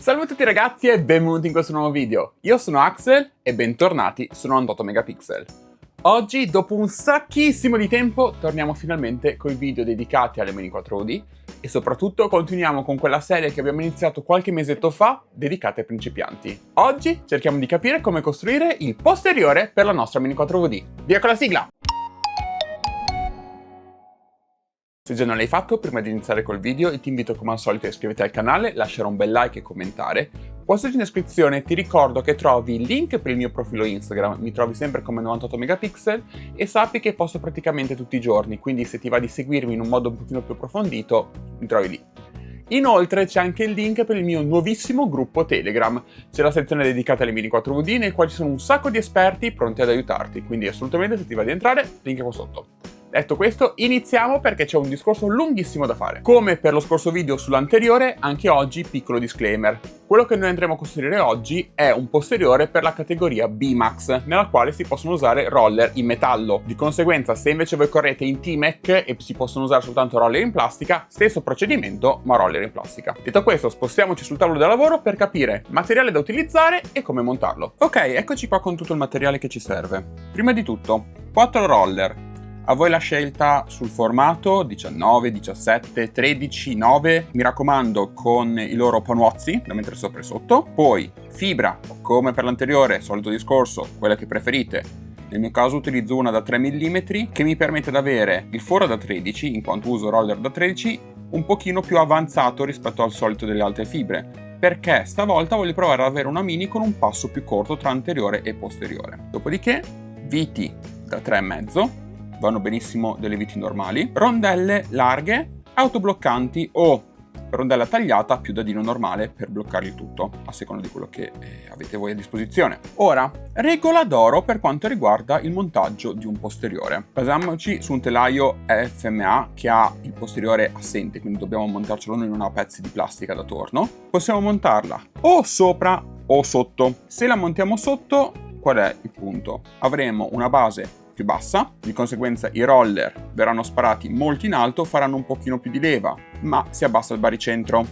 Salve a tutti ragazzi e benvenuti in questo nuovo video. Io sono Axel e bentornati su 98 Megapixel. Oggi, dopo un sacchissimo di tempo, torniamo finalmente con i video dedicati alle Mini 4D e soprattutto continuiamo con quella serie che abbiamo iniziato qualche mesetto fa, dedicata ai principianti. Oggi cerchiamo di capire come costruire il posteriore per la nostra Mini 4D. Via con la sigla! Se già non l'hai fatto, prima di iniziare col video ti invito come al solito a iscriverti al canale, lasciare un bel like e commentare. Qua sotto in descrizione ti ricordo che trovi il link per il mio profilo Instagram, mi trovi sempre come 98 megapixel e sappi che posto praticamente tutti i giorni, quindi se ti va di seguirmi in un modo un pochino più approfondito, mi trovi lì. Inoltre c'è anche il link per il mio nuovissimo gruppo Telegram, c'è la sezione dedicata alle Mini 4D nel quale ci sono un sacco di esperti pronti ad aiutarti, quindi assolutamente se ti va di entrare, link qua sotto. Detto questo, iniziamo perché c'è un discorso lunghissimo da fare. Come per lo scorso video sull'anteriore, anche oggi piccolo disclaimer. Quello che noi andremo a costruire oggi è un posteriore per la categoria B-Max, nella quale si possono usare roller in metallo. Di conseguenza, se invece voi correte in T-Mec e si possono usare soltanto roller in plastica, stesso procedimento, ma roller in plastica. Detto questo, spostiamoci sul tavolo da lavoro per capire materiale da utilizzare e come montarlo. Ok, eccoci qua con tutto il materiale che ci serve. Prima di tutto, 4 roller. A voi la scelta sul formato 19, 17, 13, 9, mi raccomando con i loro panuozzi da mettere sopra e sotto. Poi fibra, come per l'anteriore, solito discorso, quella che preferite. Nel mio caso utilizzo una da 3 mm che mi permette di avere il foro da 13, in quanto uso roller da 13, un pochino più avanzato rispetto al solito delle altre fibre, perché stavolta voglio provare ad avere una mini con un passo più corto tra anteriore e posteriore. Dopodiché viti da 3,5, vanno benissimo delle viti normali, rondelle larghe, autobloccanti o rondella tagliata più dadino normale per bloccare il tutto, a seconda di quello che avete voi a disposizione. Ora, regola d'oro per quanto riguarda il montaggio di un posteriore. Basiamoci su un telaio FMA che ha il posteriore assente, quindi dobbiamo montarcelo noi, non ha pezzi di plastica da torno. Possiamo montarla o sopra o sotto. Se la montiamo sotto, qual è il punto? Avremo una base più bassa, di conseguenza i roller verranno sparati molto in alto, faranno un pochino più di leva, ma si abbassa il baricentro.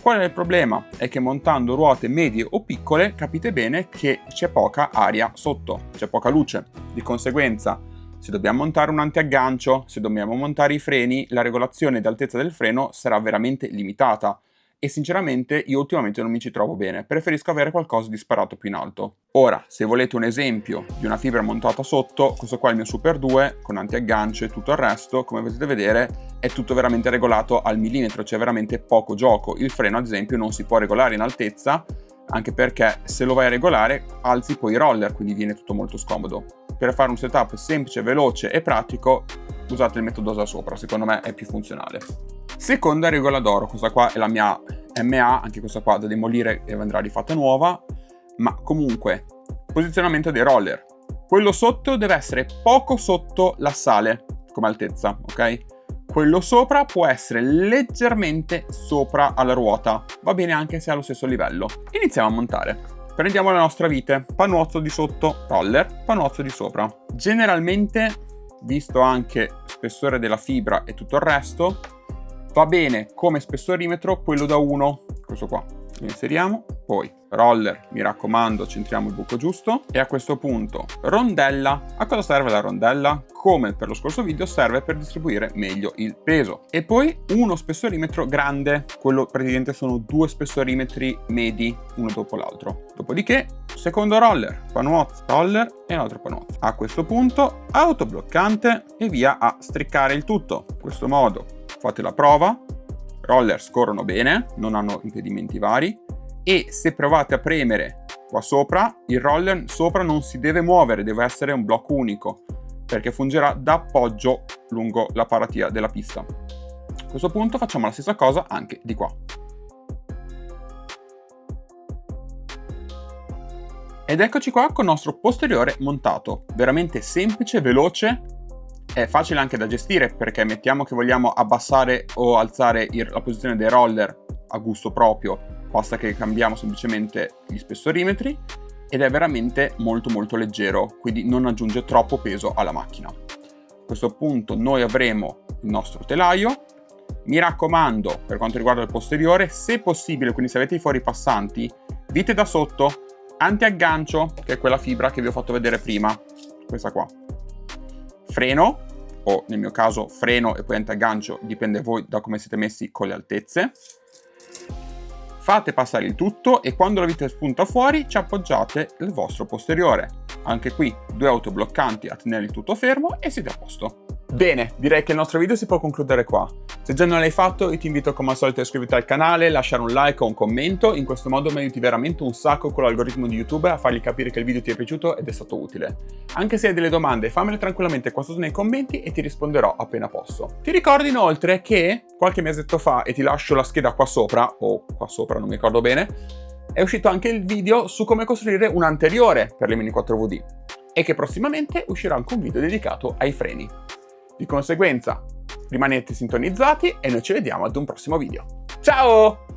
Qual è il problema? È che montando ruote medie o piccole capite bene che c'è poca aria sotto, c'è poca luce, di conseguenza se dobbiamo montare un antiaggancio, se dobbiamo montare i freni, la regolazione d'altezza del freno sarà veramente limitata. E sinceramente io ultimamente non mi ci trovo bene, preferisco avere qualcosa di sparato più in alto. Ora, se volete un esempio di una fibra montata sotto, questo qua è il mio Super 2 con antiaggancio e tutto il resto, come potete vedere è tutto veramente regolato al millimetro, c'è veramente poco gioco. Il freno ad esempio non si può regolare in altezza, anche perché se lo vai a regolare alzi poi i roller, quindi viene tutto molto scomodo. Per fare un setup semplice, veloce e pratico usate il metodo da sopra, secondo me è più funzionale. Seconda regola d'oro, questa qua è la mia MA, anche questa qua da demolire e andrà rifatta nuova, ma comunque posizionamento dei roller. Quello sotto deve essere poco sotto l'assale come altezza, ok? Quello sopra può essere leggermente sopra alla ruota, va bene anche se è allo stesso livello. Iniziamo a montare. Prendiamo la nostra vite, panuozzo di sotto, roller, panuozzo di sopra. Generalmente, visto anche spessore della fibra e tutto il resto, va bene come spessorimetro quello da 1, questo qua, lo inseriamo, poi roller, mi raccomando centriamo il buco giusto e a questo punto rondella. A cosa serve la rondella? Come per lo scorso video serve per distribuire meglio il peso. E poi uno spessorimetro grande, quello praticamente sono 2 spessorimetri medi uno dopo l'altro. Dopodiché secondo roller, panuozzo, roller e un altro panuozzo. A questo punto autobloccante e via a striccare il tutto. In questo modo fate la prova, roller scorrono bene, non hanno impedimenti vari e se provate a premere qua sopra, il roller sopra non si deve muovere, deve essere un blocco unico perché fungerà da appoggio lungo la paratia della pista. A questo punto facciamo la stessa cosa anche di qua. Ed eccoci qua con il nostro posteriore montato, veramente semplice, veloce. È facile anche da gestire perché mettiamo che vogliamo abbassare o alzare la posizione dei roller a gusto proprio, basta che cambiamo semplicemente gli spessorimetri ed è veramente molto leggero, quindi non aggiunge troppo peso alla macchina. A questo punto noi avremo il nostro telaio, Mi raccomando, per quanto riguarda il posteriore, se possibile, quindi se avete i fori passanti, vite da sotto, anti-aggancio, che è quella fibra che vi ho fatto vedere prima, questa qua. Freno, o nel mio caso freno e poi anti-aggancio, dipende voi da come siete messi con le altezze. Fate passare il tutto e quando la vite spunta fuori ci appoggiate il vostro posteriore. Anche qui 2 autobloccanti a tenere il tutto fermo e siete a posto. Bene, direi che il nostro video si può concludere qua. Se già non l'hai fatto, io ti invito come al solito a iscriverti al canale, lasciare un like o un commento, in questo modo mi aiuti veramente un sacco con l'algoritmo di YouTube a fargli capire che il video ti è piaciuto ed è stato utile. Anche se hai delle domande, fammele tranquillamente qua sotto nei commenti e ti risponderò appena posso. Ti ricordo inoltre che qualche mesetto fa, e ti lascio la scheda qua sopra, o qua sopra, non mi ricordo bene, è uscito anche il video su come costruire un anteriore per le Mini 4VD e che prossimamente uscirà anche un video dedicato ai freni. Di conseguenza, rimanete sintonizzati e noi ci vediamo ad un prossimo video. Ciao!